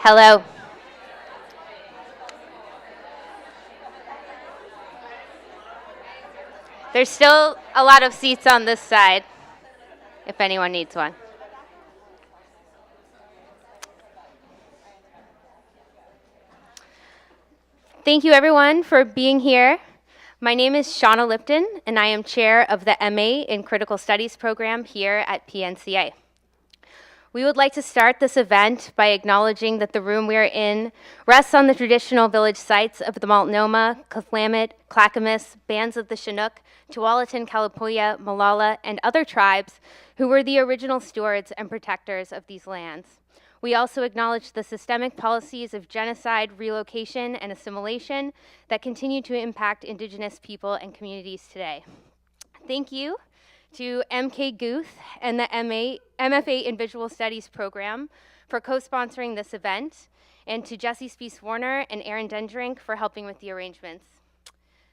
Hello. There's still a lot of seats on this side, if anyone needs one. Thank you, everyone, for being here. My name is Shauna Lipton, and I am chair of the MA in Critical Studies program here at PNCA. We would like to start this event by acknowledging that the room we are in rests on the traditional village sites of the Multnomah, Clackamas, Clackamas, bands of the Chinook, Tualatin, Kalapuya, Molalla, and other tribes who were the original stewards and protectors of these lands. We also acknowledge the systemic policies of genocide, relocation, and assimilation that continue to impact Indigenous people and communities today. Thank you to MK Guth and the MFA in Visual Studies program for co-sponsoring this event, and to Jesse Spies-Warner and Aaron Dendrink for helping with the arrangements.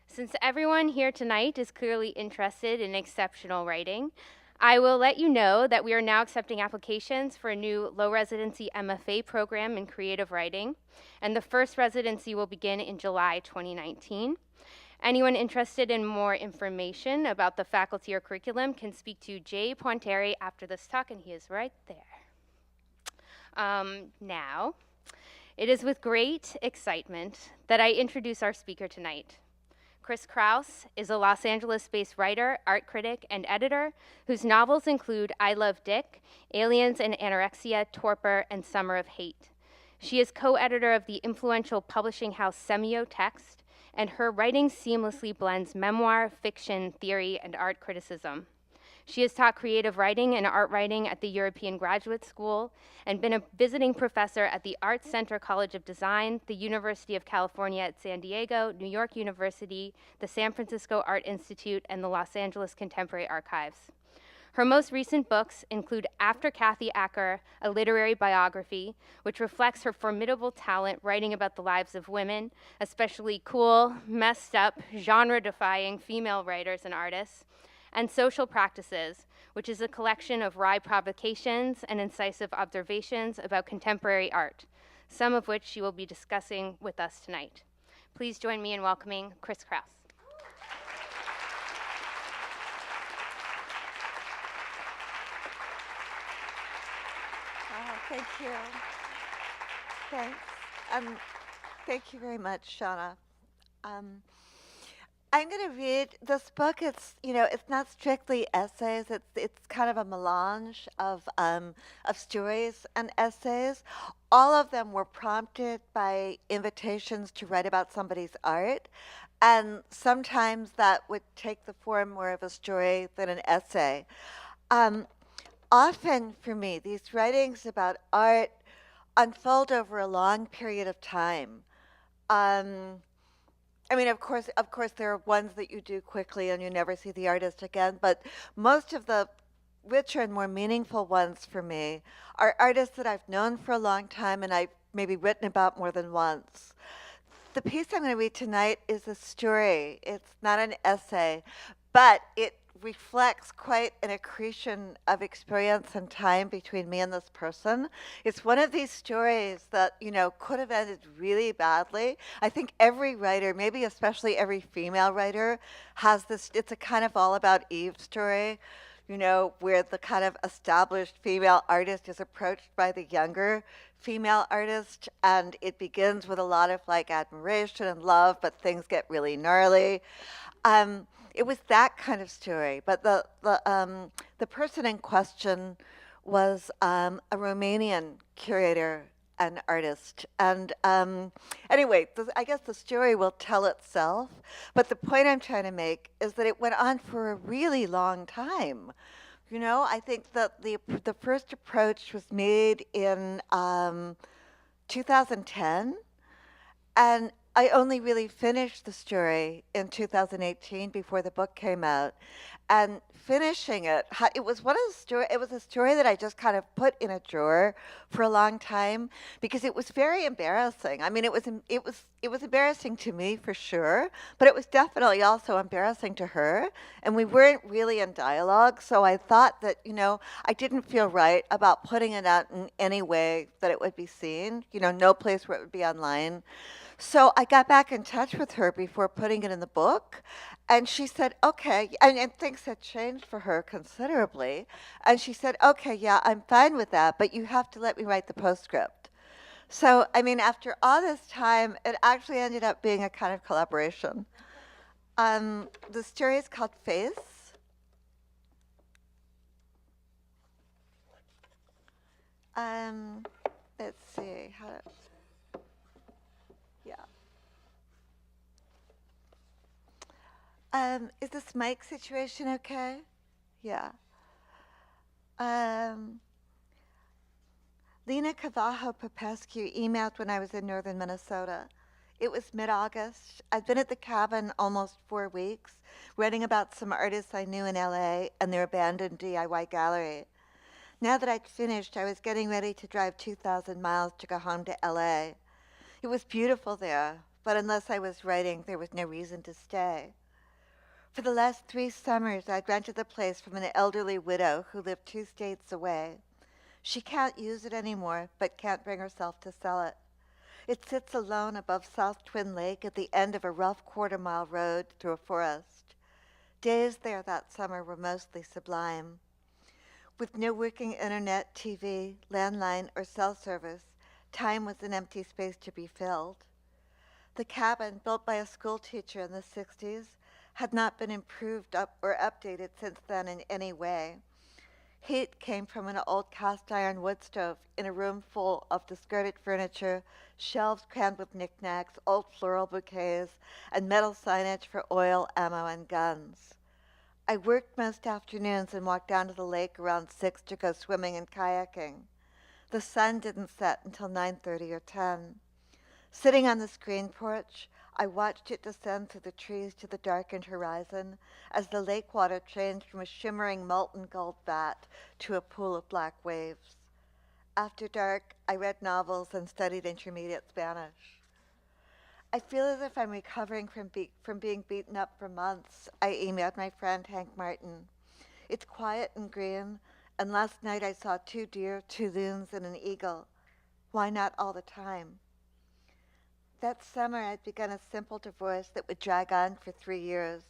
Since everyone here tonight is clearly interested in exceptional writing, I will let you know that we are now accepting applications for a new low-residency MFA program in creative writing, and the first residency will begin in July 2019. Anyone interested in more information about the faculty or curriculum can speak to Jay Pointeri after this talk, and he is right there. Now, it is with great excitement that I introduce our speaker tonight. Krauss is a Los Angeles-based writer, art critic, and editor whose novels include I Love Dick, Aliens and Anorexia, Torpor, and Summer of Hate. She is co-editor of the influential publishing house Semiotext, and her writing seamlessly blends memoir, fiction, theory, and art criticism. She has taught creative writing and art writing at the European Graduate School and been a visiting professor at the Art Center College of Design, the University of California at San Diego, New York University, the San Francisco Art Institute, and the Los Angeles Contemporary Archives. Her most recent books include After Kathy Acker, a literary biography, which reflects her formidable talent writing about the lives of women, especially cool, messed up, genre-defying female writers and artists, and Social Practices, which is a collection of wry provocations and incisive observations about contemporary art, some of which she will be discussing with us tonight. Please join me in welcoming Krauss. Thank you. Thanks. Thank you very much, Shauna. I'm going to read this book. It's not strictly essays. It's kind of a melange of stories and essays. All of them were prompted by invitations to write about somebody's art, and sometimes that would take the form more of a story than an essay. Often for me, these writings about art unfold over a long period of time. Of course, there are ones that you do quickly and you never see the artist again, but most of the richer and more meaningful ones for me are artists that I've known for a long time and I've maybe written about more than once. The piece I'm going to read tonight is a story. It's not an essay, but it reflects quite an accretion of experience and time between me and this person. It's one of these stories that, could have ended really badly. I think every writer, maybe especially every female writer, has this, it's a kind of all about Eve story, where the kind of established female artist is approached by the younger female artist, and it begins with a lot of admiration and love, but things get really gnarly. It was that kind of story, but the person in question was a Romanian curator and artist. And anyway, I guess the story will tell itself, but the point I'm trying to make is that it went on for a really long time. I think that the first approach was made in 2010, and I only really finished the story in 2018 before the book came out. And finishing it, it was one of the story. It was a story that I just kind of put in a drawer for a long time because it was very embarrassing. I mean, it was embarrassing to me for sure, but it was definitely also embarrassing to her. And we weren't really in dialogue, so I thought that I didn't feel right about putting it out in any way that it would be seen. No place where it would be online. So I got back in touch with her before putting it in the book, and she said, okay, and things had changed for her considerably. And she said, okay, yeah, I'm fine with that, but you have to let me write the postscript. So, I mean, after all this time, it actually ended up being a kind of collaboration. The story is called Face. Let's see, yeah. Is this mic situation okay? Yeah. Lena Cavajo Popescu emailed when I was in northern Minnesota. It was mid-August. I'd been at the cabin almost 4 weeks, reading about some artists I knew in LA and their abandoned DIY gallery. Now that I'd finished, I was getting ready to drive 2,000 miles to go home to LA. It was beautiful there, but unless I was writing, there was no reason to stay. For the last 3 summers, I'd rented the place from an elderly widow who lived 2 states away. She can't use it anymore, but can't bring herself to sell it. It sits alone above South Twin Lake at the end of a rough quarter-mile road through a forest. Days there that summer were mostly sublime. With no working internet, TV, landline, or cell service, time was an empty space to be filled. The cabin, built by a school teacher in the 60s, had not been improved or updated since then in any way. Heat came from an old cast iron wood stove in a room full of discarded furniture, shelves crammed with knickknacks, old floral bouquets, and metal signage for oil, ammo, and guns. I worked most afternoons and walked down to the lake around 6 to go swimming and kayaking. The sun didn't set until 9:30 or 10. Sitting on the screen porch, I watched it descend through the trees to the darkened horizon as the lake water changed from a shimmering molten gold vat to a pool of black waves. After dark, I read novels and studied intermediate Spanish. I feel as if I'm recovering from being beaten up for months, I emailed my friend Hank Martin. It's quiet and green, and last night I saw 2 deer, 2 loons, and an eagle. Why not all the time? That summer, I'd begun a simple divorce that would drag on for 3 years.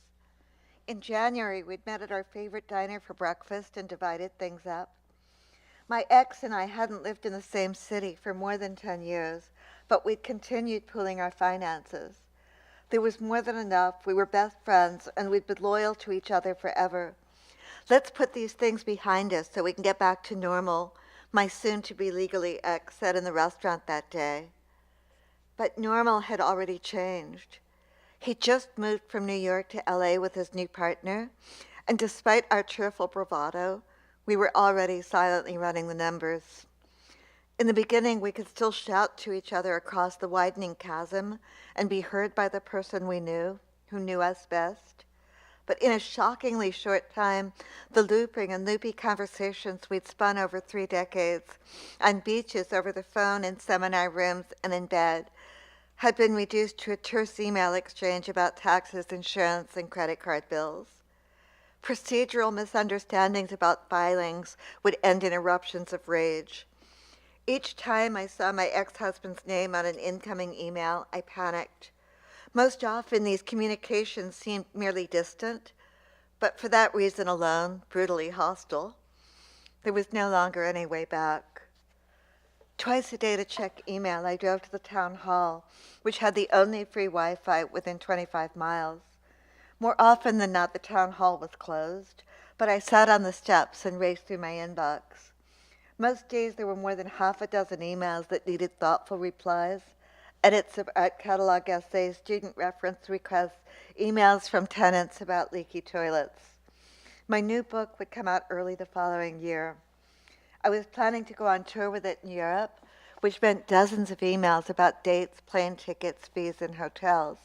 In January, we'd met at our favorite diner for breakfast and divided things up. My ex and I hadn't lived in the same city for more than 10 years, but we'd continued pooling our finances. There was more than enough. We were best friends, and we'd been loyal to each other forever. Let's put these things behind us so we can get back to normal, my soon-to-be legally ex said in the restaurant that day. But normal had already changed. He just moved from New York to LA with his new partner, and despite our cheerful bravado, we were already silently running the numbers. In the beginning, we could still shout to each other across the widening chasm and be heard by the person we knew, who knew us best. But in a shockingly short time, the looping and loopy conversations we'd spun over 3 decades, on beaches, over the phone, in seminar rooms, and in bed, had been reduced to a terse email exchange about taxes, insurance, and credit card bills. Procedural misunderstandings about filings would end in eruptions of rage. Each time I saw my ex-husband's name on an incoming email, I panicked. Most often, these communications seemed merely distant, but for that reason alone, brutally hostile. There was no longer any way back. Twice a day to check email, I drove to the town hall, which had the only free Wi-Fi within 25 miles. More often than not, the town hall was closed, but I sat on the steps and raced through my inbox. Most days there were more than half a dozen emails that needed thoughtful replies, edits of art catalog essays, student reference requests, emails from tenants about leaky toilets. My new book would come out early the following year. I was planning to go on tour with it in Europe, which meant dozens of emails about dates, plane tickets, fees, and hotels.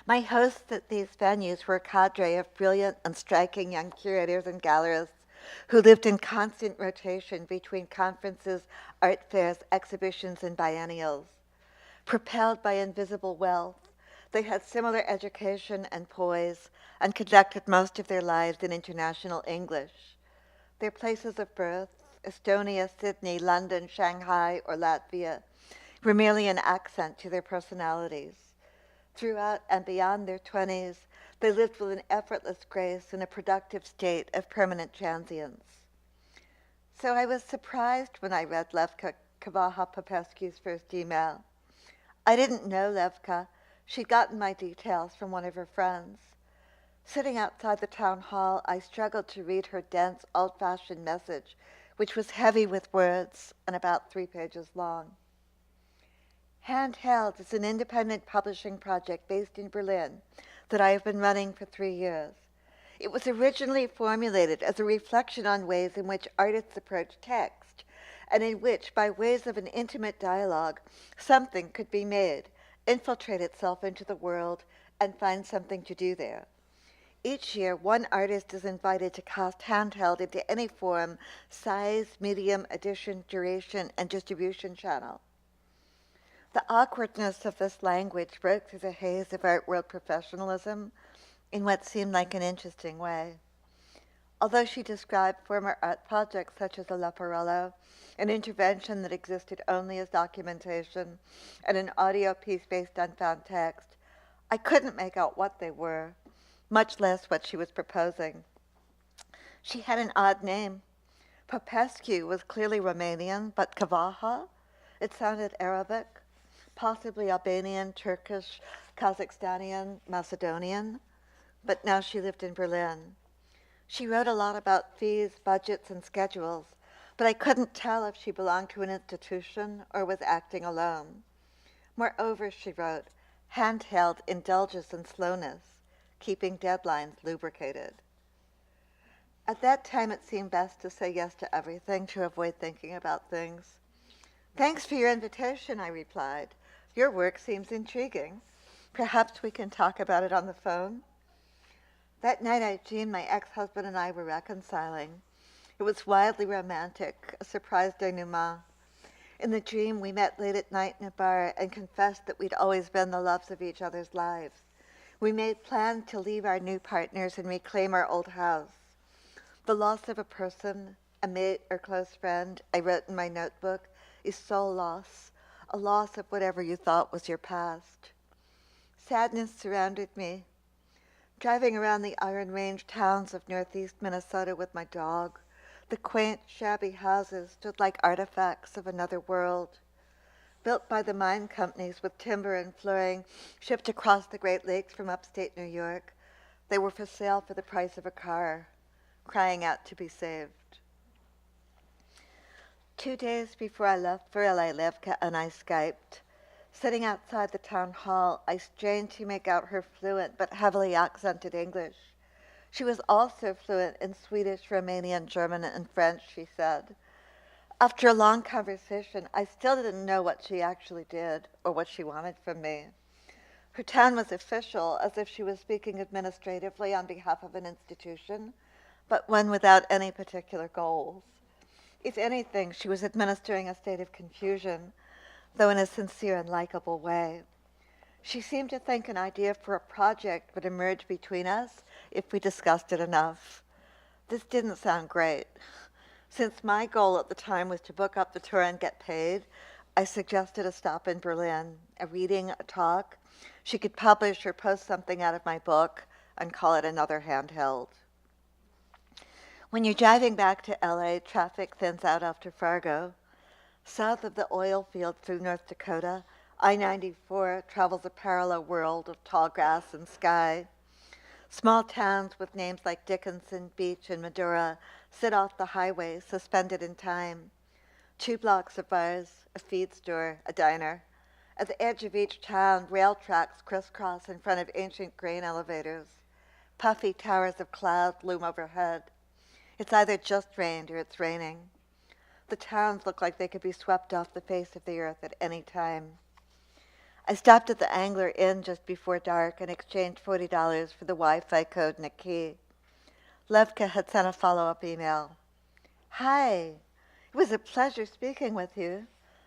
My hosts at these venues were a cadre of brilliant and striking young curators and gallerists who lived in constant rotation between conferences, art fairs, exhibitions, and biennials. Propelled by invisible wealth, they had similar education and poise and conducted most of their lives in international English. Their places of birth, Estonia, Sydney, London, Shanghai, or Latvia, were merely an accent to their personalities. Throughout and beyond their 20s, they lived with an effortless grace in a productive state of permanent transience. So I was surprised when I read Levka Kavaha-Popescu's first email. I didn't know Levka. She'd gotten my details from one of her friends. Sitting outside the town hall, I struggled to read her dense, old-fashioned message, which was heavy with words and about 3 pages long. Handheld is an independent publishing project based in Berlin that I have been running for 3 years. It was originally formulated as a reflection on ways in which artists approach text, and in which, by ways of an intimate dialogue, something could be made, infiltrate itself into the world, and find something to do there. Each year, one artist is invited to cast Handheld into any form, size, medium, edition, duration, and distribution channel. The awkwardness of this language broke through the haze of art world professionalism in what seemed like an interesting way. Although she described former art projects such as a Leporello, an intervention that existed only as documentation, and an audio piece based on found text, I couldn't make out what they were, much less what she was proposing. She had an odd name. Popescu was clearly Romanian, but Kavaha? It sounded Arabic, possibly Albanian, Turkish, Kazakhstanian, Macedonian, but now she lived in Berlin. She wrote a lot about fees, budgets, and schedules, but I couldn't tell if she belonged to an institution or was acting alone. Moreover, she wrote, Handheld indulges in slowness, keeping deadlines lubricated. At that time, it seemed best to say yes to everything to avoid thinking about things. Thanks for your invitation, I replied. Your work seems intriguing. Perhaps we can talk about it on the phone. That night I dreamed my ex-husband and I were reconciling. It was wildly romantic, a surprise denouement. In the dream, we met late at night in a bar and confessed that we'd always been the loves of each other's lives. We made plans to leave our new partners and reclaim our old house. The loss of a person, a mate or close friend, I wrote in my notebook, is soul loss, a loss of whatever you thought was your past. Sadness surrounded me. Driving around the Iron Range towns of northeast Minnesota with my dog, the quaint, shabby houses stood like artifacts of another world. Built by the mine companies with timber and flooring shipped across the Great Lakes from upstate New York, they were for sale for the price of a car, crying out to be saved. 2 days before I left for LA, Levka and I Skyped. Sitting outside the town hall, I strained to make out her fluent but heavily accented English. She was also fluent in Swedish, Romanian, German, and French, she said. After a long conversation, I still didn't know what she actually did or what she wanted from me. Her tone was official, as if she was speaking administratively on behalf of an institution, but one without any particular goals. If anything, she was administering a state of confusion, though in a sincere and likable way. She seemed to think an idea for a project would emerge between us if we discussed it enough. This didn't sound great. Since my goal at the time was to book up the tour and get paid, I suggested a stop in Berlin, a reading, a talk. She could publish or post something out of my book and call it another Handheld. When you're driving back to LA, traffic thins out after Fargo. South of the oil field through North Dakota, I-94 travels a parallel world of tall grass and sky. Small towns with names like Dickinson, Beach, and Medora sit off the highway, suspended in time. 2 blocks of bars, a feed store, a diner. At the edge of each town, rail tracks crisscross in front of ancient grain elevators. Puffy towers of cloud loom overhead. It's either just rained or it's raining. The towns looked like they could be swept off the face of the earth at any time. I stopped at the Angler Inn just before dark and exchanged $40 for the Wi-Fi code and a key. Levka had sent a follow-up email. Hi, it was a pleasure speaking with you.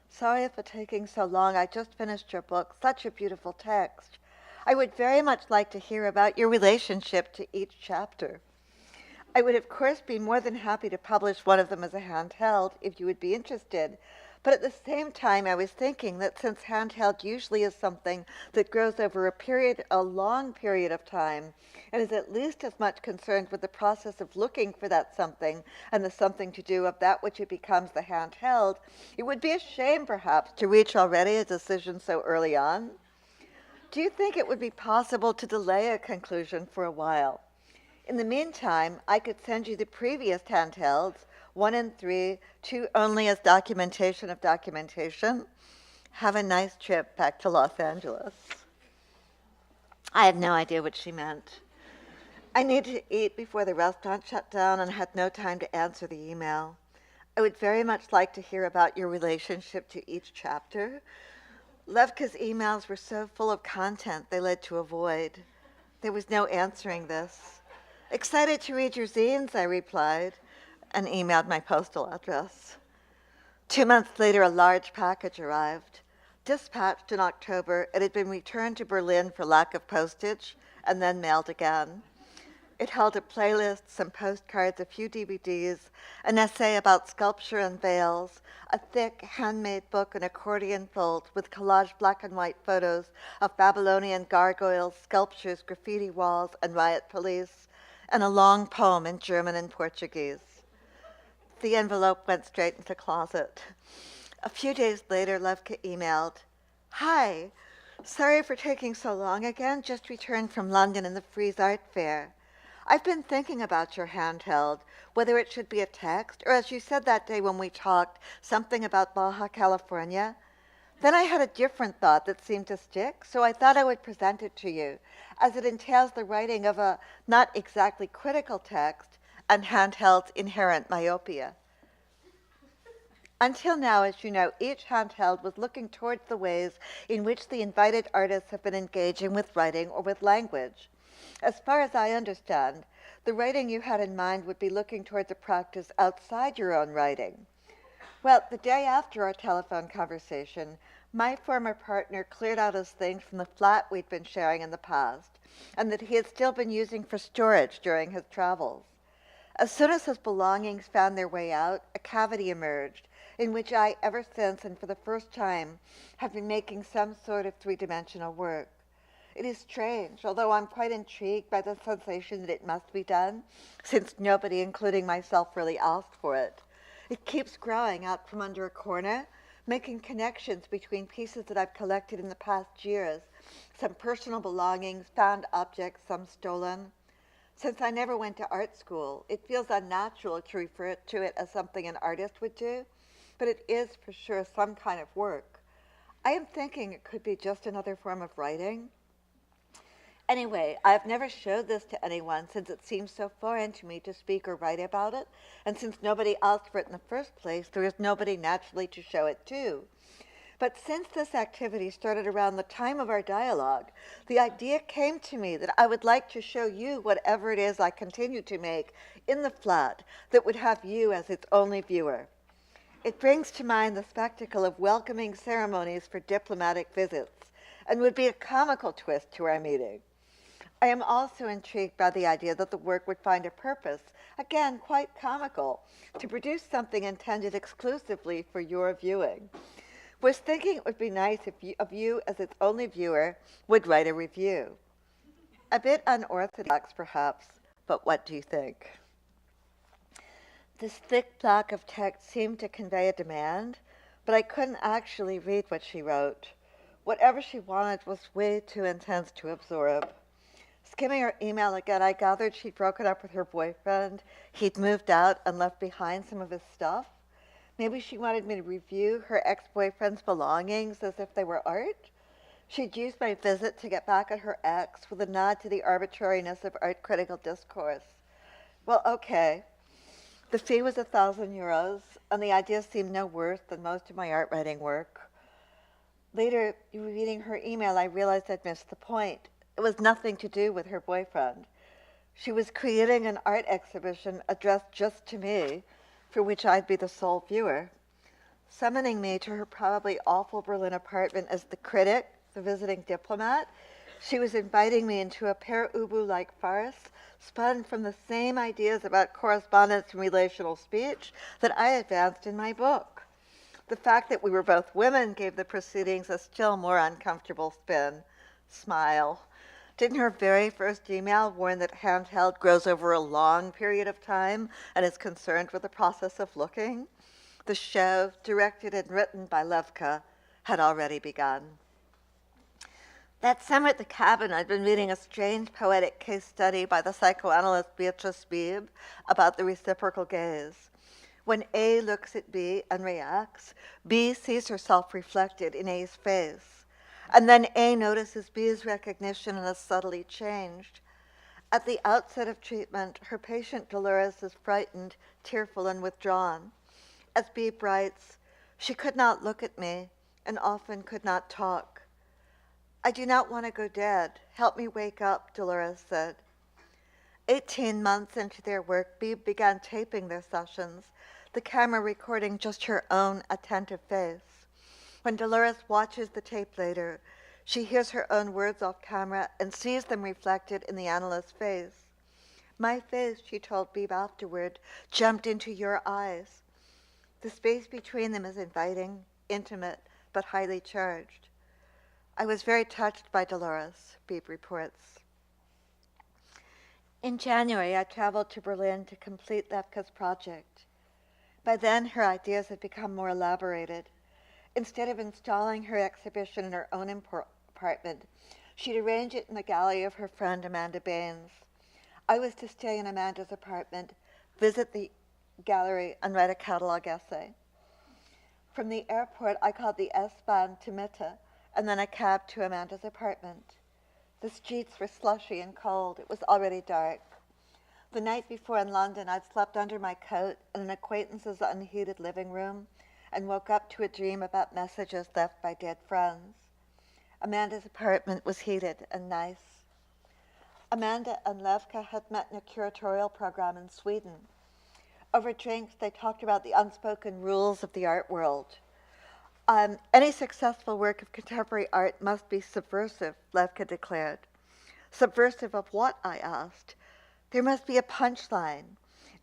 Sorry for taking so long. I just finished your book. Such a beautiful text. I would very much like to hear about your relationship to each chapter. I would, of course, be more than happy to publish one of them as a handheld if you would be interested. But at the same time, I was thinking that since handheld usually is something that grows over a long period of time, and is at least as much concerned with the process of looking for that something and the something to do of that which it becomes the handheld, it would be a shame, perhaps, to reach already a decision so early on. Do you think it would be possible to delay a conclusion for a while? In the meantime, I could send you the previous handhelds, 1 and 3, 2 only as documentation of documentation. Have a nice trip back to Los Angeles. I had no idea what she meant. I needed to eat before the restaurant shut down and had no time to answer the email. I would very much like to hear about your relationship to each chapter. Levka's emails were so full of content they led to a void. There was no answering this. Excited to read your zines, I replied, and emailed my postal address. 2 months later, a large package arrived. Dispatched in October, it had been returned to Berlin for lack of postage, and then mailed again. It held a playlist, some postcards, a few DVDs, an essay about sculpture and veils, a thick, handmade book, an accordion fold with collaged black and white photos of Babylonian gargoyles, sculptures, graffiti walls, and riot police, and a long poem in German and Portuguese. The envelope went straight into the closet. A few days later, Levka emailed, Hi, sorry for taking so long again, just returned from London and the Frieze Art Fair. I've been thinking about your handheld, whether it should be a text, or as you said that day when we talked, something about Baja California. Then I had a different thought that seemed to stick, so I thought I would present it to you, as it entails the writing of a not exactly critical text and handheld's inherent myopia. Until now, as you know, each handheld was looking towards the ways in which the invited artists have been engaging with writing or with language. As far as I understand, the writing you had in mind would be looking towards a practice outside your own writing. Well, the day after our telephone conversation, my former partner cleared out his things from the flat we'd been sharing in the past, and that he had still been using for storage during his travels. As soon as his belongings found their way out, a cavity emerged, in which I, ever since and for the first time, have been making some sort of three-dimensional work. It is strange, although I'm quite intrigued by the sensation that it must be done, since nobody, including myself, really asked for it. It keeps growing out from under a corner, making connections between pieces that I've collected in the past years, some personal belongings, found objects, some stolen. Since I never went to art school, it feels unnatural to refer to it as something an artist would do, but it is for sure some kind of work. I am thinking it could be just another form of writing. Anyway, I've never showed this to anyone since it seems so foreign to me to speak or write about it, and since nobody asked for it in the first place, there is nobody naturally to show it to. But since this activity started around the time of our dialogue, the idea came to me that I would like to show you whatever it is I continue to make in the flat that would have you as its only viewer. It brings to mind the spectacle of welcoming ceremonies for diplomatic visits, and would be a comical twist to our meeting. I am also intrigued by the idea that the work would find a purpose, again quite comical, to produce something intended exclusively for your viewing. Was thinking it would be nice if you, as its only viewer, would write a review. A bit unorthodox, perhaps, but what do you think? This thick block of text seemed to convey a demand, but I couldn't actually read what she wrote. Whatever she wanted was way too intense to absorb. Skimming her email again, I gathered she'd broken up with her boyfriend. He'd moved out and left behind some of his stuff. Maybe she wanted me to review her ex-boyfriend's belongings as if they were art. She'd used my visit to get back at her ex with a nod to the arbitrariness of art critical discourse. Well, okay. The fee was €1,000, and the idea seemed no worse than most of my art writing work. Later, reading her email, I realized I'd missed the point. It was nothing to do with her boyfriend. She was creating an art exhibition addressed just to me, for which I'd be the sole viewer. Summoning me to her probably awful Berlin apartment as the critic, the visiting diplomat, she was inviting me into a Per Ubu-like farce spun from the same ideas about correspondence and relational speech that I advanced in my book. The fact that we were both women gave the proceedings a still more uncomfortable spin. Smile. Didn't her very first email warn that handheld grows over a long period of time and is concerned with the process of looking? The show, directed and written by Levka, had already begun. That summer at the cabin, I'd been reading a strange poetic case study by the psychoanalyst Beatrice Bieb about the reciprocal gaze. When A looks at B and reacts, B sees herself reflected in A's face. And then A notices B's recognition and is subtly changed. At the outset of treatment, her patient Dolores is frightened, tearful, and withdrawn. As B writes, she could not look at me and often could not talk. I do not want to go dead. Help me wake up, Dolores said. 18 months into their work, Beeb began taping their sessions, the camera recording just her own attentive face. When Dolores watches the tape later, she hears her own words off camera and sees them reflected in the analyst's face. My face, she told Beeb afterward, jumped into your eyes. The space between them is inviting, intimate, but highly charged. I was very touched by Dolores, Beeb reports. In January, I traveled to Berlin to complete Levka's project. By then, her ideas had become more elaborated. Instead of installing her exhibition in her own apartment, she'd arrange it in the gallery of her friend Amanda Baines. I was to stay in Amanda's apartment, visit the gallery, and write a catalog essay. From the airport, I called the S-Bahn to Mitte, and then a cab to Amanda's apartment. The streets were slushy and cold. It was already dark. The night before in London, I'd slept under my coat in an acquaintance's unheated living room and woke up to a dream about messages left by dead friends. Amanda's apartment was heated and nice. Amanda and Levka had met in a curatorial program in Sweden. Over drinks, they talked about the unspoken rules of the art world. Any successful work of contemporary art must be subversive, Levka declared. Subversive of what? I asked. There must be a punchline.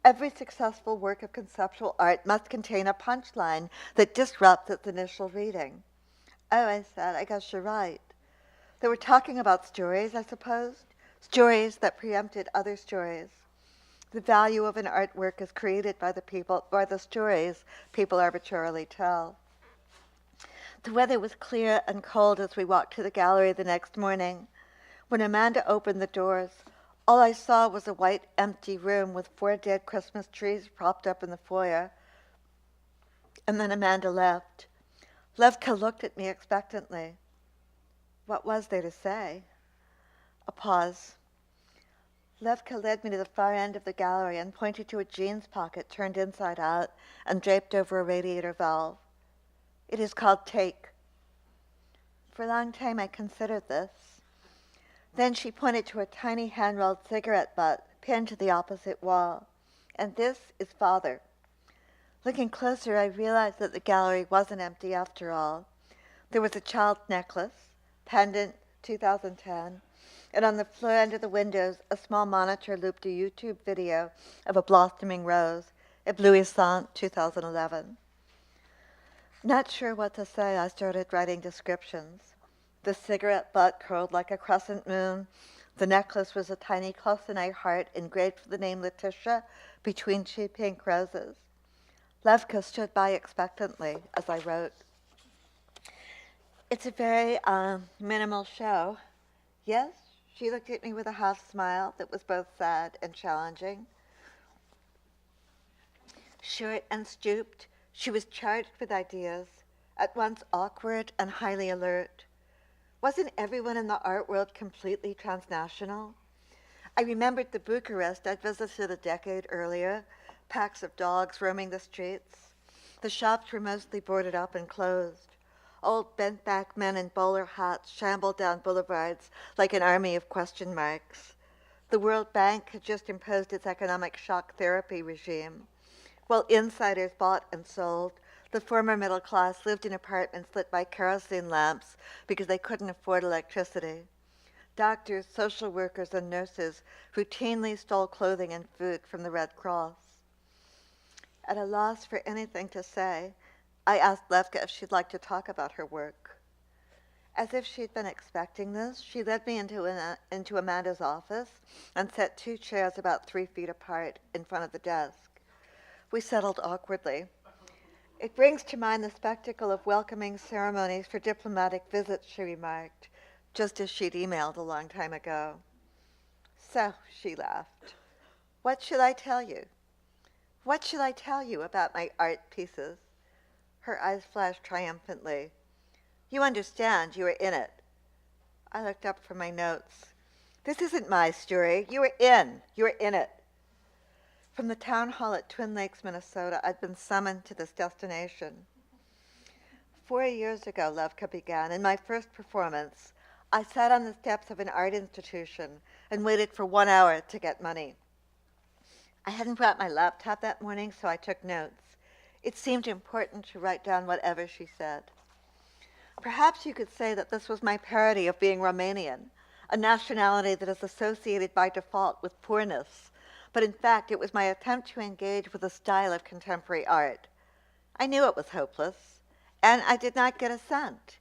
Every successful work of conceptual art must contain a punchline that disrupts its initial reading. Oh, I said, I guess you're right. They were talking about stories, I suppose, stories that preempted other stories. The value of an artwork is created by the stories people arbitrarily tell. The weather was clear and cold as we walked to the gallery the next morning. When Amanda opened the doors, all I saw was a white, empty room with 4 dead Christmas trees propped up in the foyer. And then Amanda left. Levka looked at me expectantly. What was there to say? A pause. Levka led me to the far end of the gallery and pointed to a jeans pocket turned inside out and draped over a radiator valve. It is called Take. For a long time I considered this. Then she pointed to a tiny hand-rolled cigarette butt pinned to the opposite wall. And this is Father. Looking closer, I realized that the gallery wasn't empty after all. There was a child's necklace, pendant 2010, and on the floor under the windows, a small monitor looped a YouTube video of a blossoming rose, Éblouissant 2011. Not sure what to say, I started writing descriptions. The cigarette butt curled like a crescent moon. The necklace was a tiny close-eye heart engraved with the name Letitia between 2 pink roses. Levka stood by expectantly as I wrote. It's a very minimal show. Yes, she looked at me with a half smile that was both sad and challenging. Short and stooped, she was charged with ideas, at once awkward and highly alert. Wasn't everyone in the art world completely transnational? I remembered the Bucharest I'd visited a decade earlier, packs of dogs roaming the streets. The shops were mostly boarded up and closed. Old bent-back men in bowler hats shambled down boulevards like an army of question marks. The World Bank had just imposed its economic shock therapy regime. While insiders bought and sold, the former middle class lived in apartments lit by kerosene lamps because they couldn't afford electricity. Doctors, social workers, and nurses routinely stole clothing and food from the Red Cross. At a loss for anything to say, I asked Levka if she'd like to talk about her work. As if she'd been expecting this, she led me into Amanda's office and set 2 chairs about 3 feet apart in front of the desk. We settled awkwardly. It brings to mind the spectacle of welcoming ceremonies for diplomatic visits, she remarked, just as she'd emailed a long time ago. So, she laughed, what should I tell you? What should I tell you about my art pieces? Her eyes flashed triumphantly. You understand, you were in it. I looked up from my notes. This isn't my story. You were in it. From the town hall at Twin Lakes, Minnesota, I'd been summoned to this destination. 4 years ago, Levka began, in my first performance, I sat on the steps of an art institution and waited for 1 hour to get money. I hadn't brought my laptop that morning, so I took notes. It seemed important to write down whatever she said. Perhaps you could say that this was my parody of being Romanian, a nationality that is associated by default with poorness, but in fact it was my attempt to engage with a style of contemporary art. I knew it was hopeless, and I did not get a cent.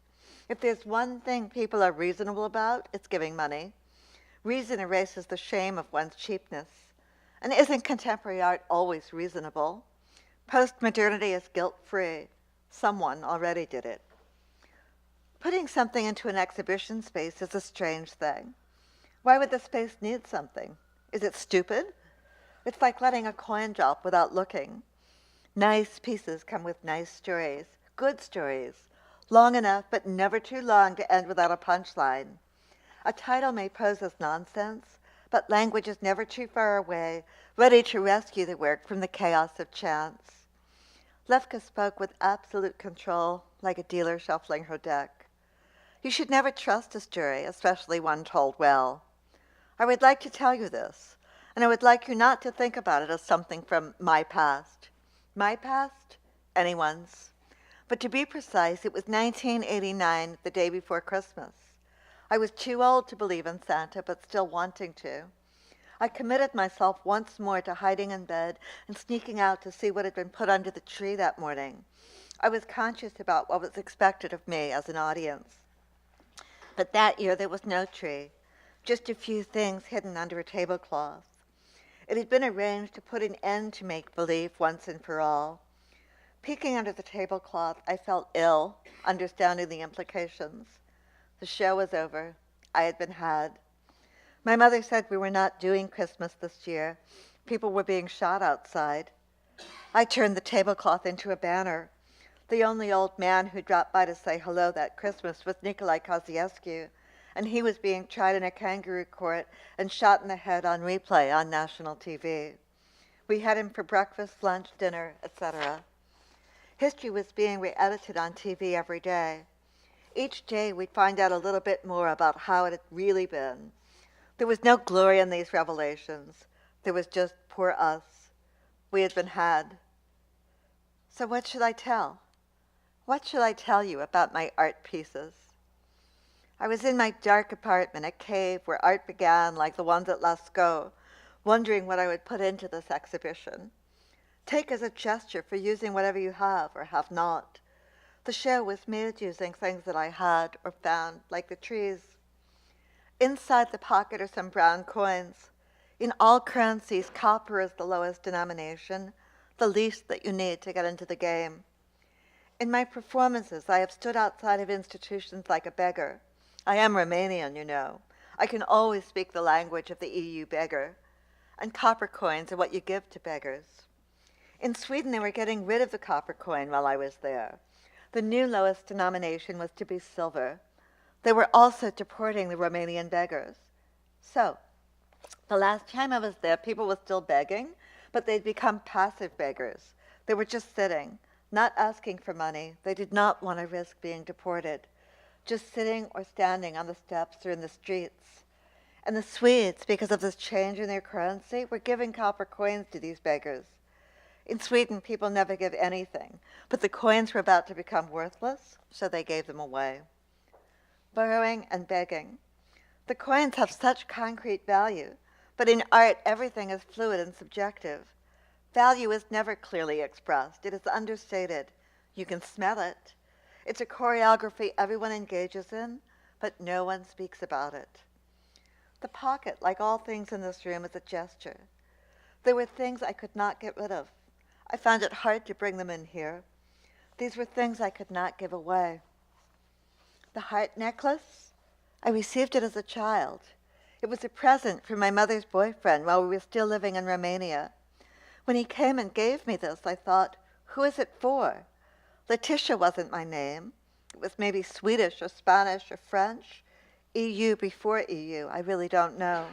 If there's one thing people are reasonable about, it's giving money. Reason erases the shame of one's cheapness. And isn't contemporary art always reasonable? Postmodernity is guilt-free. Someone already did it. Putting something into an exhibition space is a strange thing. Why would the space need something? Is it stupid? It's like letting a coin drop without looking. Nice pieces come with nice stories, good stories, long enough but never too long to end without a punchline. A title may pose as nonsense, but language is never too far away, ready to rescue the work from the chaos of chance. Levka spoke with absolute control, like a dealer shuffling her deck. You should never trust a story, especially one told well. I would like to tell you this, and I would like you not to think about it as something from my past. My past? Anyone's. But to be precise, it was 1989, the day before Christmas. I was too old to believe in Santa, but still wanting to. I committed myself once more to hiding in bed and sneaking out to see what had been put under the tree that morning. I was conscious about what was expected of me as an audience. But that year there was no tree, just a few things hidden under a tablecloth. It had been arranged to put an end to make-believe once and for all. Peeking under the tablecloth, I felt ill, understanding the implications. The show was over. I had been had. My mother said we were not doing Christmas this year. People were being shot outside. I turned the tablecloth into a banner. The only old man who dropped by to say hello that Christmas was Nicolae Kosciuszko, and he was being tried in a kangaroo court and shot in the head on replay on national TV. We had him for breakfast, lunch, dinner, etc. History was being re-edited on TV every day. Each day we'd find out a little bit more about how it had really been. There was no glory in these revelations. There was just poor us. We had been had. So what should I tell? What should I tell you about my art pieces? I was in my dark apartment, a cave where art began like the ones at Lascaux, wondering what I would put into this exhibition. Take as a gesture for using whatever you have or have not. The show was made using things that I had or found, like the trees. Inside the pocket are some brown coins. In all currencies, copper is the lowest denomination, the least that you need to get into the game. In my performances, I have stood outside of institutions like a beggar. I am Romanian, you know. I can always speak the language of the EU beggar. And copper coins are what you give to beggars. In Sweden, they were getting rid of the copper coin while I was there. The new lowest denomination was to be silver. They were also deporting the Romanian beggars. So, the last time I was there, people were still begging, but they'd become passive beggars. They were just sitting, not asking for money. They did not want to risk being deported, just sitting or standing on the steps or in the streets. And the Swedes, because of this change in their currency, were giving copper coins to these beggars. In Sweden, people never give anything, but the coins were about to become worthless, so they gave them away. Borrowing and begging. The coins have such concrete value, but in art, everything is fluid and subjective. Value is never clearly expressed. It is understated. You can smell it. It's a choreography everyone engages in, but no one speaks about it. The pocket, like all things in this room, is a gesture. There were things I could not get rid of. I found it hard to bring them in here. These were things I could not give away. The heart necklace, I received it as a child. It was a present from my mother's boyfriend while we were still living in Romania. When he came and gave me this, I thought, who is it for? Letitia wasn't my name. It was maybe Swedish or Spanish or French. EU before EU, I really don't know.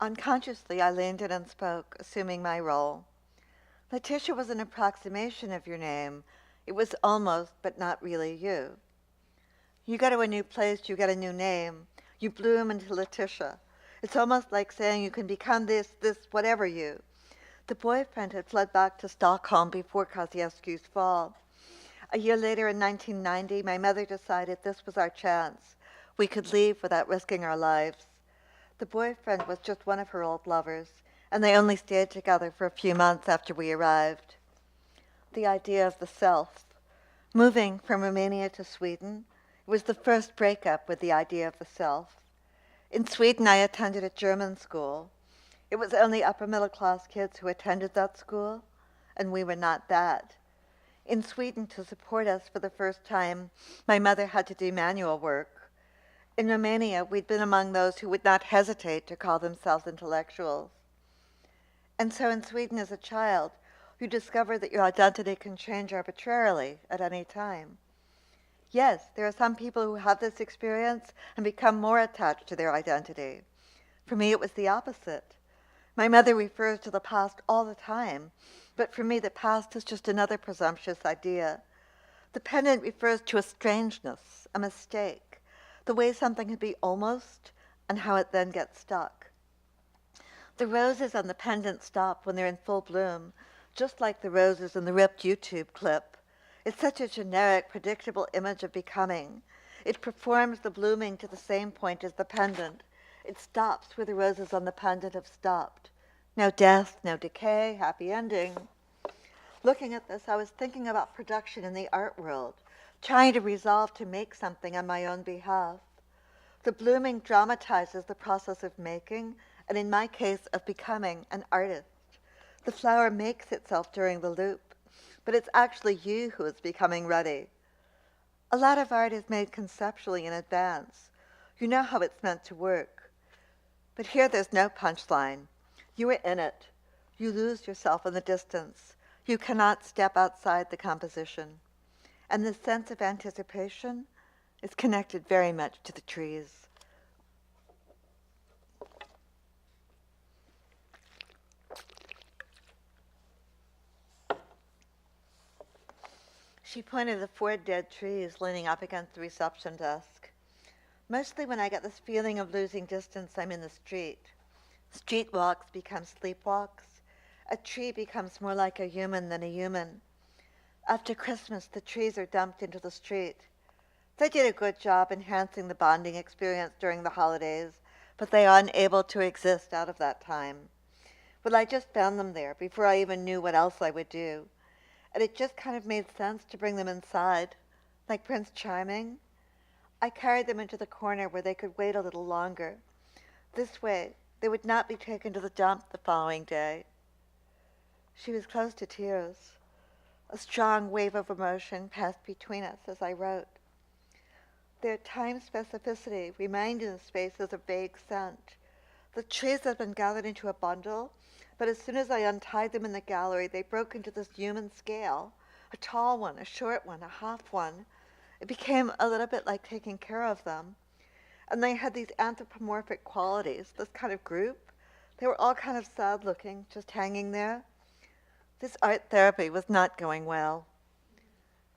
Unconsciously, I leaned in and spoke, assuming my role. Letitia was an approximation of your name. It was almost, but not really you. You go to a new place, you get a new name. You bloom into Letitia. It's almost like saying you can become this, whatever you. The boyfriend had fled back to Stockholm before Kosciuszko's fall. A year later, in 1990, my mother decided this was our chance. We could leave without risking our lives. The boyfriend was just one of her old lovers, and they only stayed together for a few months after we arrived. The idea of the self. Moving from Romania to Sweden, it was the first breakup with the idea of the self. In Sweden, I attended a German school. It was only upper middle class kids who attended that school, and we were not that. In Sweden, to support us for the first time, my mother had to do manual work. In Romania, we'd been among those who would not hesitate to call themselves intellectuals. And so in Sweden as a child, you discover that your identity can change arbitrarily at any time. Yes, there are some people who have this experience and become more attached to their identity. For me, it was the opposite. My mother refers to the past all the time, but for me, the past is just another presumptuous idea. The pendant refers to a strangeness, a mistake, the way something can be almost, and how it then gets stuck. The roses on the pendant stop when they're in full bloom, just like the roses in the ripped YouTube clip. It's such a generic, predictable image of becoming. It performs the blooming to the same point as the pendant. It stops where the roses on the pendant have stopped. No death, no decay, happy ending. Looking at this, I was thinking about production in the art world, trying to resolve to make something on my own behalf. The blooming dramatizes the process of making, and in my case, of becoming an artist. The flower makes itself during the loop, but it's actually you who is becoming ready. A lot of art is made conceptually in advance. You know how it's meant to work. But here there's no punchline. You are in it. You lose yourself in the distance. You cannot step outside the composition. And this sense of anticipation is connected very much to the trees. She pointed to 4 dead trees leaning up against the reception desk. Mostly when I get this feeling of losing distance, I'm in the street. Street walks become sleepwalks. A tree becomes more like a human than a human. After Christmas, the trees are dumped into the street. They did a good job enhancing the bonding experience during the holidays, but they are unable to exist out of that time. Well, I just found them there before I even knew what else I would do. And it just kind of made sense to bring them inside, like Prince Charming. I carried them into the corner where they could wait a little longer. This way, they would not be taken to the dump the following day. She was close to tears. A strong wave of emotion passed between us as I wrote. Their time specificity reminded the spaces of vague scent. The trees had been gathered into a bundle, but as soon as I untied them in the gallery, they broke into this human scale, a tall one, a short one, a half one. It became a little bit like taking care of them. And they had these anthropomorphic qualities, this kind of group. They were all kind of sad looking, just hanging there. This art therapy was not going well.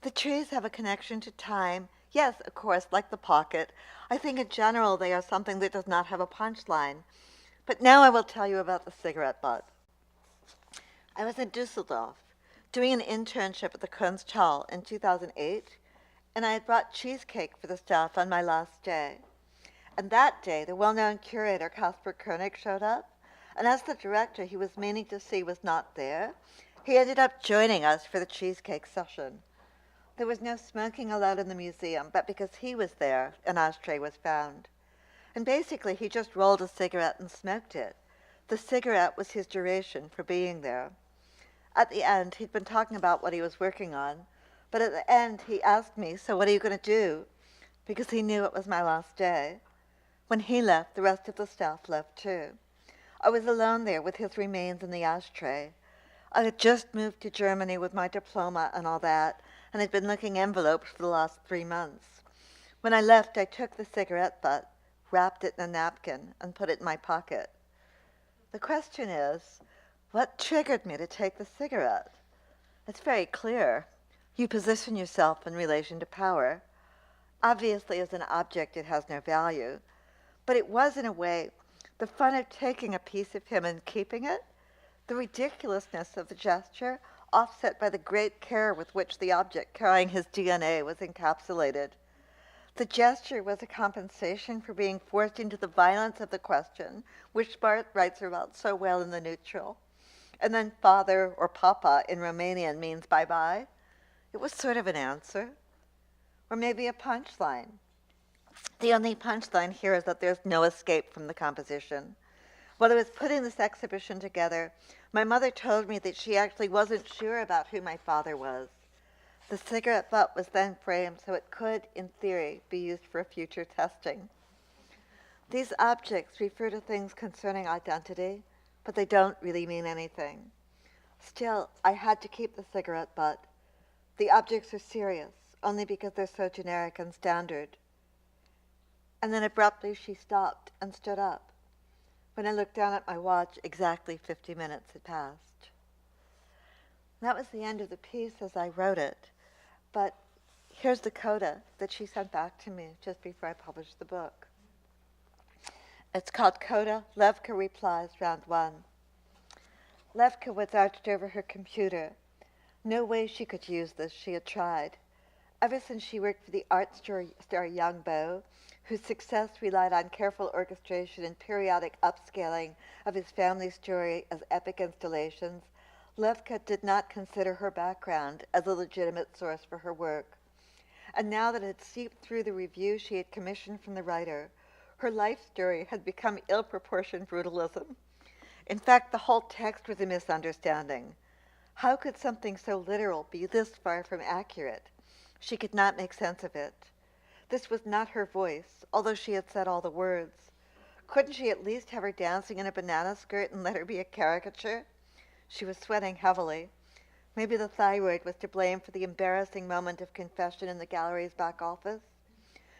The trees have a connection to time. Yes, of course, like the pocket. I think in general they are something that does not have a punchline. But now I will tell you about the cigarette butt. I was in Dusseldorf doing an internship at the Kunsthal in 2008, and I had brought cheesecake for the staff on my last day. And that day, the well-known curator, Caspar Koenig, showed up, and as the director he was meaning to see was not there, he ended up joining us for the cheesecake session. There was no smoking allowed in the museum, but because he was there, an ashtray was found. And basically, he just rolled a cigarette and smoked it. The cigarette was his duration for being there. At the end, he'd been talking about what he was working on, but at the end, he asked me, "So what are you going to do?" Because he knew it was my last day. When he left, the rest of the staff left too. I was alone there with his remains in the ashtray. I had just moved to Germany with my diploma and all that, and had been looking envelopes for the last 3 months. When I left, I took the cigarette butt, wrapped it in a napkin, and put it in my pocket. The question is, what triggered me to take the cigarette? It's very clear. You position yourself in relation to power. Obviously, as an object, it has no value. But it was, in a way, the fun of taking a piece of him and keeping it, the ridiculousness of the gesture, offset by the great care with which the object carrying his DNA was encapsulated. The gesture was a compensation for being forced into the violence of the question, which Barth writes about so well in The Neutral. And then father or papa in Romanian means bye-bye. It was sort of an answer. Or maybe a punchline. The only punchline here is that there's no escape from the composition. While I was putting this exhibition together, my mother told me that she actually wasn't sure about who my father was. The cigarette butt was then framed so it could, in theory, be used for future testing. These objects refer to things concerning identity, but they don't really mean anything. Still, I had to keep the cigarette butt. The objects are serious, only because they're so generic and standard. And then abruptly she stopped and stood up. When I looked down at my watch, exactly 50 minutes had passed. That was the end of the piece as I wrote it. But here's the coda that she sent back to me just before I published the book. It's called Coda, Levka Replies, Round 1. Levka was arched over her computer. No way she could use this, she had tried. Ever since she worked for the art star Young Bo, whose success relied on careful orchestration and periodic upscaling of his family story as epic installations, Levka did not consider her background as a legitimate source for her work. And now that it had seeped through the review she had commissioned from the writer, her life story had become ill-proportioned brutalism. In fact, the whole text was a misunderstanding. How could something so literal be this far from accurate? She could not make sense of it. This was not her voice, although she had said all the words. Couldn't she at least have her dancing in a banana skirt and let her be a caricature? She was sweating heavily. Maybe the thyroid was to blame for the embarrassing moment of confession in the gallery's back office.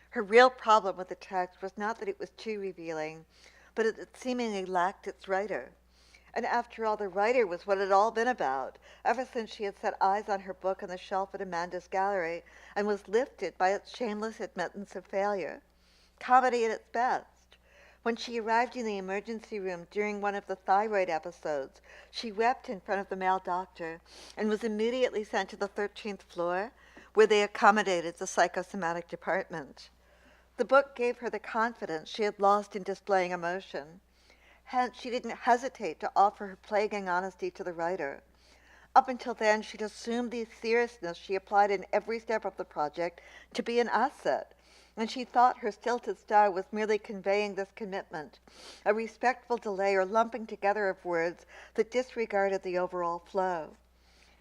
Her real problem with the text was not that it was too revealing, but that it seemingly lacked its writer. And after all, the writer was what it had all been about, ever since she had set eyes on her book on the shelf at Amanda's gallery and was lifted by its shameless admittance of failure. Comedy at its best. When she arrived in the emergency room during one of the thyroid episodes, she wept in front of the male doctor and was immediately sent to the 13th floor, where they accommodated the psychosomatic department. The book gave her the confidence she had lost in displaying emotion. Hence, she didn't hesitate to offer her plaguing honesty to the writer. Up until then, she'd assumed the seriousness she applied in every step of the project to be an asset, and she thought her stilted style was merely conveying this commitment, a respectful delay or lumping together of words that disregarded the overall flow.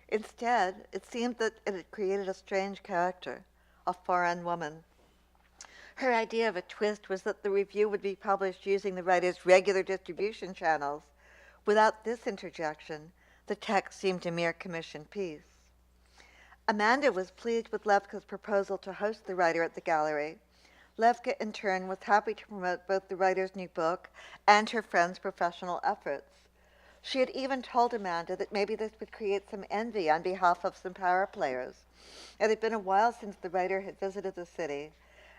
Instead, it seemed that it had created a strange character, a foreign woman. Her idea of a twist was that the review would be published using the writer's regular distribution channels. Without this interjection, the text seemed a mere commissioned piece. Amanda was pleased with Levka's proposal to host the writer at the gallery. Levka, in turn, was happy to promote both the writer's new book and her friend's professional efforts. She had even told Amanda that maybe this would create some envy on behalf of some power players. It had been a while since the writer had visited the city,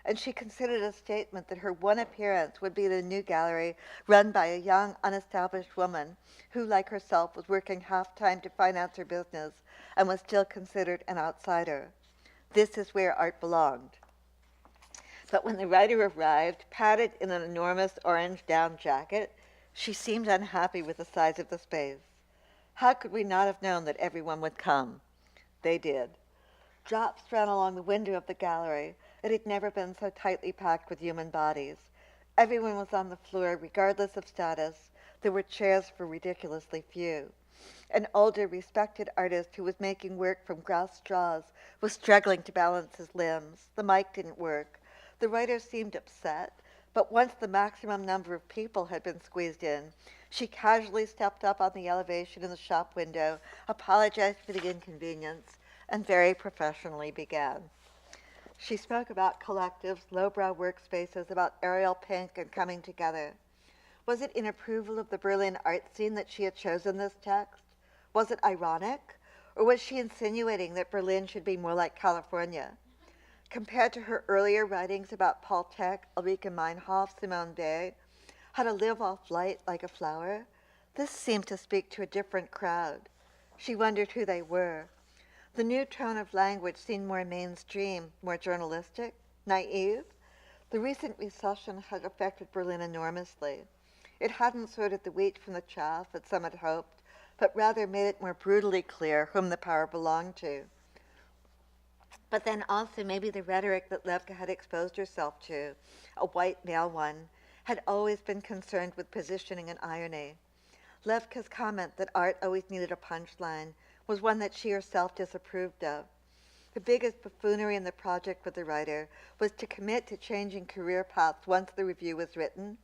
and she considered a statement that her one appearance would be at a new gallery run by a young, unestablished woman who, like herself, was working half-time to finance her business and was still considered an outsider. This is where art belonged. But when the writer arrived, padded in an enormous orange down jacket, she seemed unhappy with the size of the space. How could we not have known that everyone would come? They did. Drops ran along the window of the gallery. It had never been so tightly packed with human bodies. Everyone was on the floor, regardless of status. There were chairs for ridiculously few. An older, respected artist who was making work from grouse straws was struggling to balance his limbs. The mic didn't work. The writer seemed upset, but once the maximum number of people had been squeezed in, she casually stepped up on the elevation in the shop window, apologized for the inconvenience, and very professionally began. She spoke about collectives, lowbrow workspaces, about aerial pink and coming together. Was it in approval of the Berlin art scene that she had chosen this text? Was it ironic? Or was she insinuating that Berlin should be more like California? Compared to her earlier writings about Paul Tech, Ulrike Meinhof, Simone Weil, how to live off light like a flower, this seemed to speak to a different crowd. She wondered who they were. The new tone of language seemed more mainstream, more journalistic, naive. The recent recession had affected Berlin enormously. It hadn't sorted the wheat from the chaff, as some had hoped, but rather made it more brutally clear whom the power belonged to. But then also maybe the rhetoric that Levka had exposed herself to, a white male one, had always been concerned with positioning and irony. Levka's comment that art always needed a punchline was one that she herself disapproved of. The biggest buffoonery in the project with the writer was to commit to changing career paths once the review was written,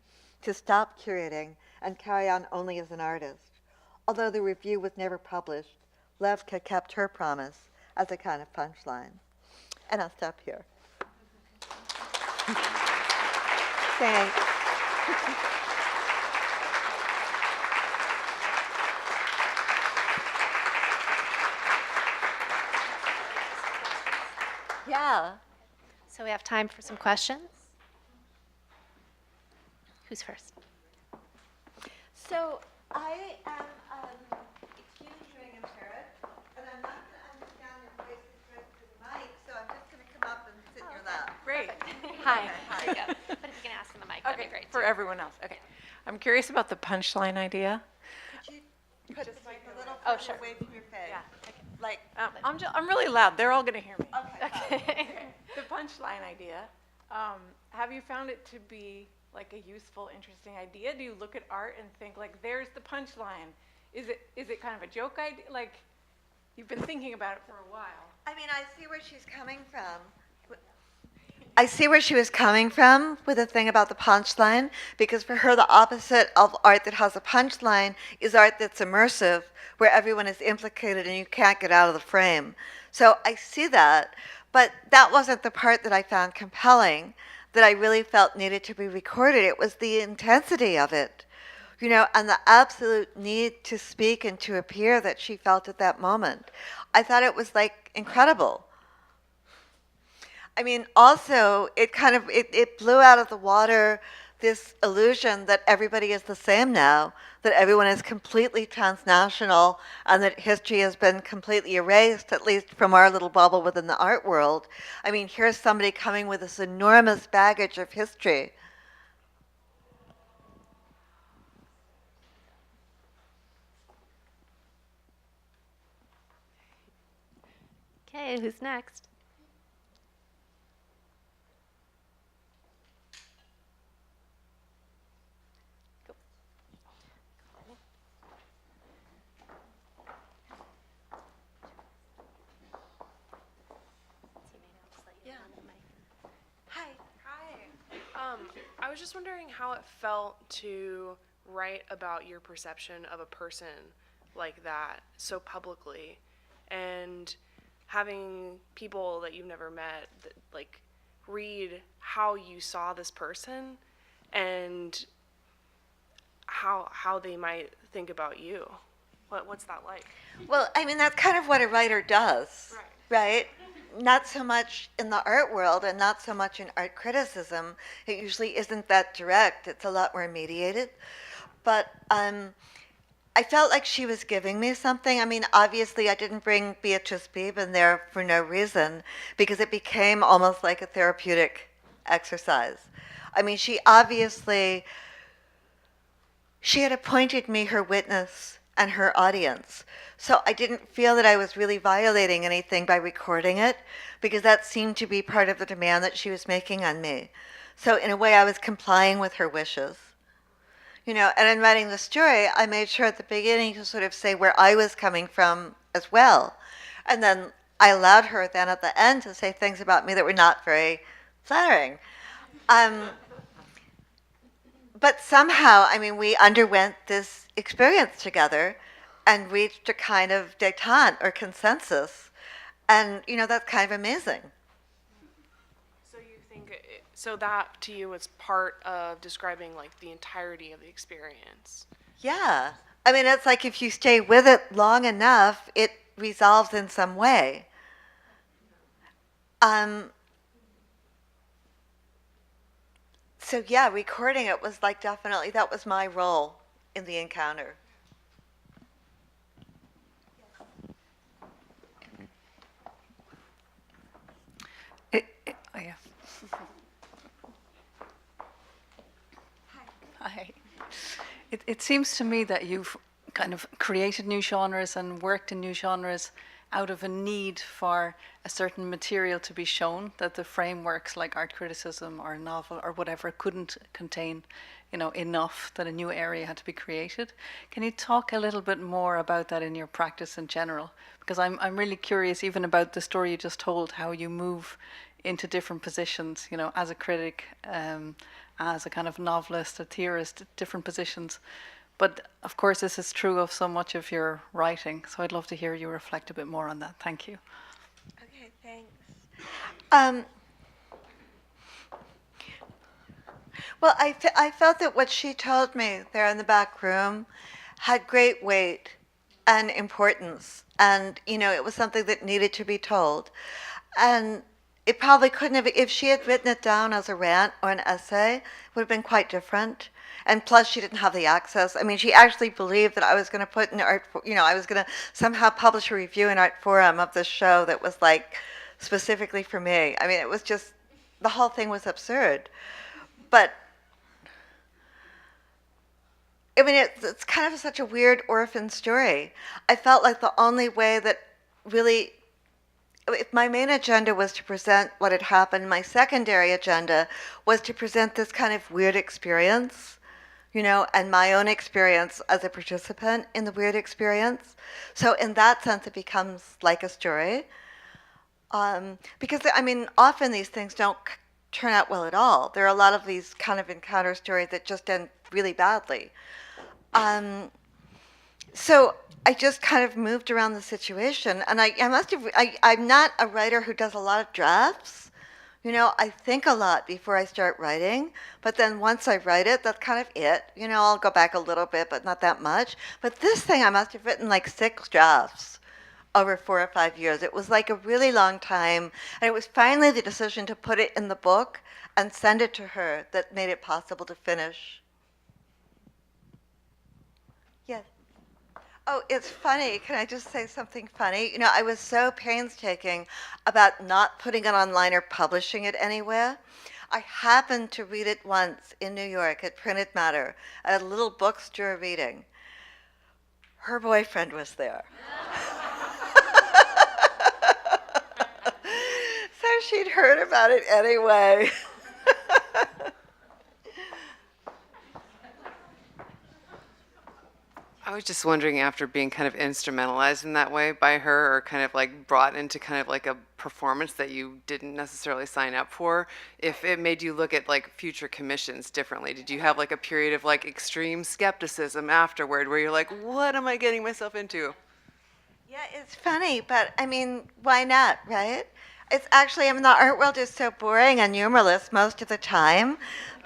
to stop curating and carry on only as an artist. Although the review was never published, Levka kept her promise as a kind of punchline. And I'll stop here. Thanks. Yeah. So we have time for some questions. Who's first? So I am acute hearing impaired, and I'm not going to understand your voices right through the mic, so I'm just going to come up and sit in your lap. Great. Hi. There you go. But if you can ask in the mic, that'd be great. For too. everyone else. Okay. I'm curious about the punchline idea. Could you put it like a little Oh, further sure. away from your face? Yeah. Like, I'm really loud. They're all going to hear me. okay. The punchline idea. Have you found it to be like a useful, interesting idea? Do you look at art and think like, there's the punchline? Is it kind of a joke idea? Like, you've been thinking about it for a while. I mean, I see where she's coming from. I see where she was coming from with the thing about the punchline, because for her, the opposite of art that has a punchline is art that's immersive, where everyone is implicated and you can't get out of the frame. So I see that, but that wasn't the part that I found compelling, that I really felt needed to be recorded. It was the intensity of it, you know, and the absolute need to speak and to appear that she felt at that moment. I thought it was like incredible. I mean, also, it blew out of the water this illusion that everybody is the same now, that everyone is completely transnational, and that history has been completely erased, at least from our little bubble within the art world. I mean, here's somebody coming with this enormous baggage of history. Okay, who's next? Hi. I was just wondering how it felt to write about your perception of a person like that so publicly, and having people that you've never met that, like, read how you saw this person and how they might think about you. What's that like? Well, I mean, that's kind of what a writer does, right? Not so much in the art world and not so much in art criticism. It usually isn't that direct. It's a lot more mediated. But I felt like she was giving me something. I mean, obviously, I didn't bring Beatrice Beebe there for no reason, because it became almost like a therapeutic exercise. I mean, she had appointed me her witness and her audience. So I didn't feel that I was really violating anything by recording it, because that seemed to be part of the demand that she was making on me. So in a way, I was complying with her wishes. You know, and in writing the story, I made sure at the beginning to sort of say where I was coming from as well. And then I allowed her then at the end to say things about me that were not very flattering. But somehow, I mean, we underwent this experience together and reached a kind of détente or consensus. And, you know, that's kind of amazing. So that to you was part of describing like the entirety of the experience. Yeah. I mean, it's like if you stay with it long enough, it resolves in some way. So yeah, recording it was like definitely, that was my role in the encounter. Oh, yeah. Hi. It seems to me that you've kind of created new genres and worked in new genres out of a need for a certain material to be shown, that the frameworks like art criticism or novel or whatever couldn't contain, you know, enough, that a new area had to be created. Can you talk a little bit more about that in your practice in general? Because I'm really curious even about the story you just told, how you move into different positions, you know, as a critic, as a kind of novelist, a theorist, different positions. But of course, this is true of so much of your writing. So I'd love to hear you reflect a bit more on that. Thank you. Okay, thanks. Well, I felt that what she told me there in the back room had great weight and importance. And, you know, it was something that needed to be told. And it probably couldn't have, if she had written it down as a rant or an essay, it would have been quite different. And plus, she didn't have the access. I mean, she actually believed that I was going to put in art, you know, I was going to somehow publish a review in Art Forum of this show that was like specifically for me. I mean, it was just, the whole thing was absurd. But, I mean, it's kind of such a weird orphan story. I felt like the only way that really, if my main agenda was to present what had happened, my secondary agenda was to present this kind of weird experience, you know, and my own experience as a participant in the weird experience. So in that sense, it becomes like a story. Because, I mean, often these things don't turn out well at all. There are a lot of these kind of encounter stories that just end really badly. So I just kind of moved around the situation, and I'm not a writer who does a lot of drafts. You know, I think a lot before I start writing, but then once I write it, that's kind of it. You know, I'll go back a little bit, but not that much. But this thing, I must have written like 6 drafts over 4 or 5 years. It was like a really long time, and it was finally the decision to put it in the book and send it to her that made it possible to finish. Yes. Oh, it's funny. Can I just say something funny? You know, I was so painstaking about not putting it online or publishing it anywhere. I happened to read it once in New York at Printed Matter at a little bookstore reading. Her boyfriend was there. So she'd heard about it anyway. I was just wondering, after being kind of instrumentalized in that way by her, or kind of like brought into kind of like a performance that you didn't necessarily sign up for, if it made you look at like future commissions differently. Did you have like a period of like extreme skepticism afterward where you're like, what am I getting myself into? Yeah, it's funny, but I mean, why not, right? It's actually, I mean, the art world is so boring and humorless most of the time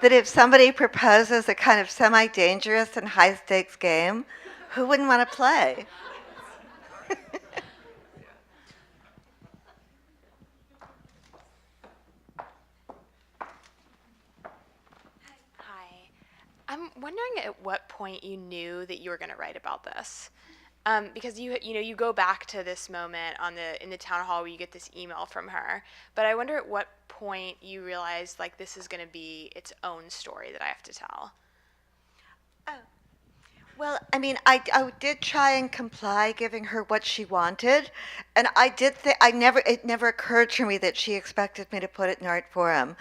that if somebody proposes a kind of semi-dangerous and high-stakes game, who wouldn't want to play? Hi. I'm wondering at what point you knew that you were going to write about this. Because you go back to this moment in the town hall where you get this email from her. But I wonder at what point you realized like this is going to be its own story that I have to tell. Well, I mean, I did try and comply, giving her what she wanted, and I did think it never occurred to me that she expected me to put it in art forum.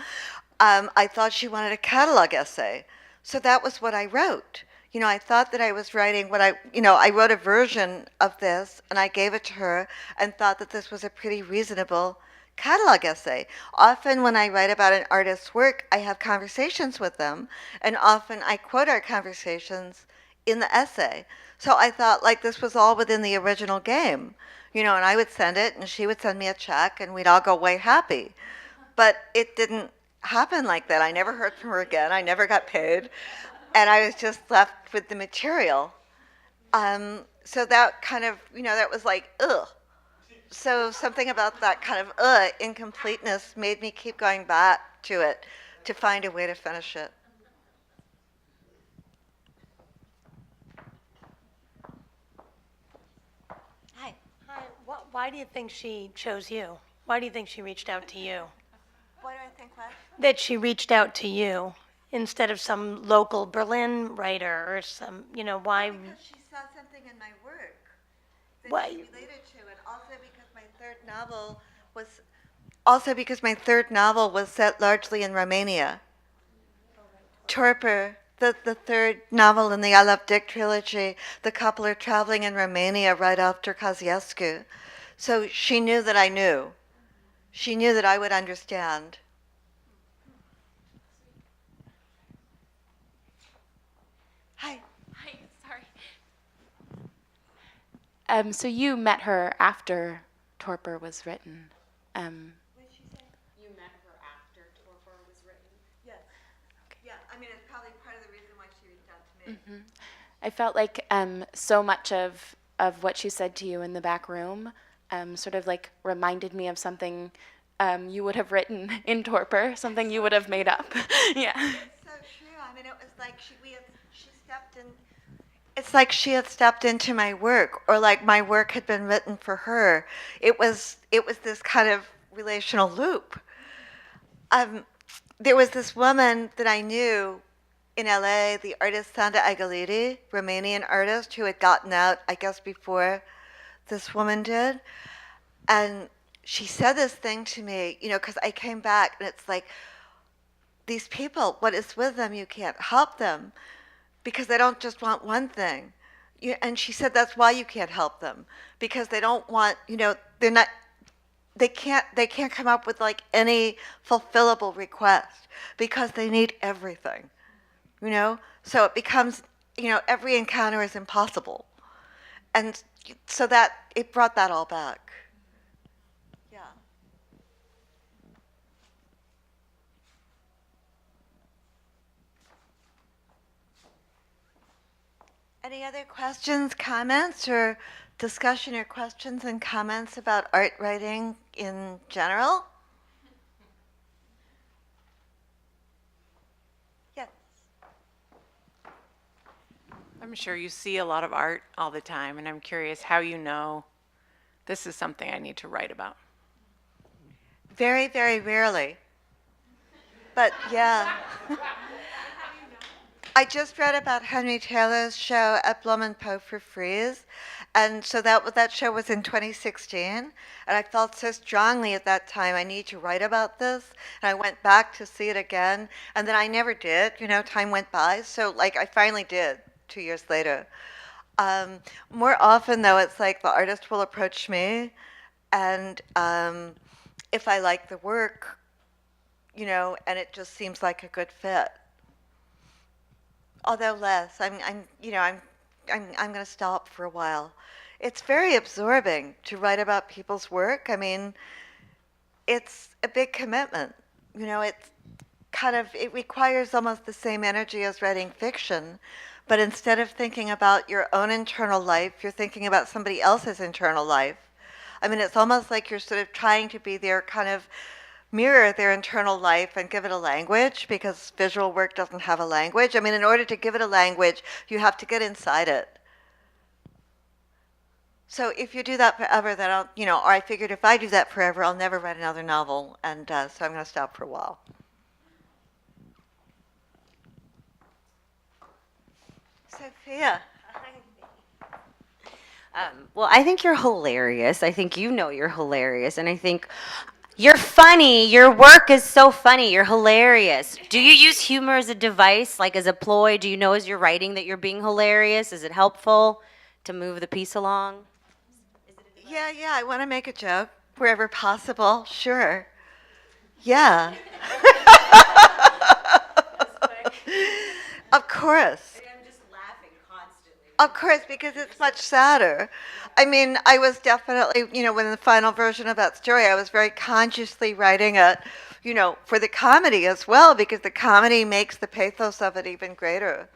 I thought she wanted a catalog essay, so that was what I wrote. You know, I thought that I was writing I wrote a version of this, and I gave it to her, and thought that this was a pretty reasonable catalog essay. Often when I write about an artist's work, I have conversations with them, and often I quote our conversations in the essay. So I thought like this was all within the original game, and I would send it and she would send me a check and we'd all go away happy. But it didn't happen like that. I never heard from her again. I never got paid. And I was just left with the material. So that kind of, that was like, ugh. So something about that kind of incompleteness made me keep going back to it to find a way to finish it. Hi. Why do you think she chose you? Why do you think she reached out to you? What do I think, what? That she reached out to you instead of some local Berlin writer or some, why? Because she saw something in my work that Why? she related to, and also because my third novel was set largely in Romania. Torpor, the third novel in the I Love Dick trilogy, the couple are traveling in Romania right after Kosciuszko. So she knew that I knew. She knew that I would understand. Hi. Hi, sorry. So you met her after Torpor was written. What did she say? You met her after Torpor was written? Yes. Okay. Yeah, I mean, it's probably part of the reason why she reached out to me. Mm-hmm. I felt like so much of what she said to you in the back room sort of like reminded me of something you would have written in Torpor, something you would have made up. Yeah. It's so true. I mean, it was like she stepped in. It's like she had stepped into my work, or like my work had been written for her. It was this kind of relational loop. There was this woman that I knew in LA, the artist Sanda Agalidi, Romanian artist who had gotten out, I guess, before this woman did. And she said this thing to me, because I came back and it's like, these people, what is with them? You can't help them because they don't just want one thing. And she said that's why you can't help them, because they don't want, they can't come up with like any fulfillable request because they need everything, So it becomes, every encounter is impossible. And so that, it brought that all back. Yeah. Any other questions, comments, or discussion or questions and comments about art writing in general? Yes. I'm sure you see a lot of art all the time, and I'm curious how you know this is something I need to write about. Very, very rarely. But yeah. I just read about Henry Taylor's show at Blum and Poe for Freeze, and so that show was in 2016, and I felt so strongly at that time I need to write about this, and I went back to see it again, and then I never did. Time went by, so like I finally did 2 years later. More often though, it's like the artist will approach me, and if I like the work, and it just seems like a good fit. Although less, I'm going to stop for a while. It's very absorbing to write about people's work. I mean, it's a big commitment. You know, it's it requires almost the same energy as writing fiction, but instead of thinking about your own internal life, you're thinking about somebody else's internal life. I mean, it's almost like you're sort of trying to be their mirror their internal life and give it a language, because visual work doesn't have a language. I mean, in order to give it a language, you have to get inside it. So if you do that forever, then or I figured if I do that forever, I'll never write another novel, and so I'm going to stop for a while. Sophia. Well, I think you're hilarious. I think you know you're hilarious. And I think you're funny. Your work is so funny. You're hilarious. Do you use humor as a device, like as a ploy? Do you know as you're writing that you're being hilarious? Is it helpful to move the piece along? Yeah, I want to make a joke wherever possible. Sure. Yeah. Of course. Of course, because it's much sadder. I mean, I was definitely, when the final version of that story, I was very consciously writing it, for the comedy as well, because the comedy makes the pathos of it even greater.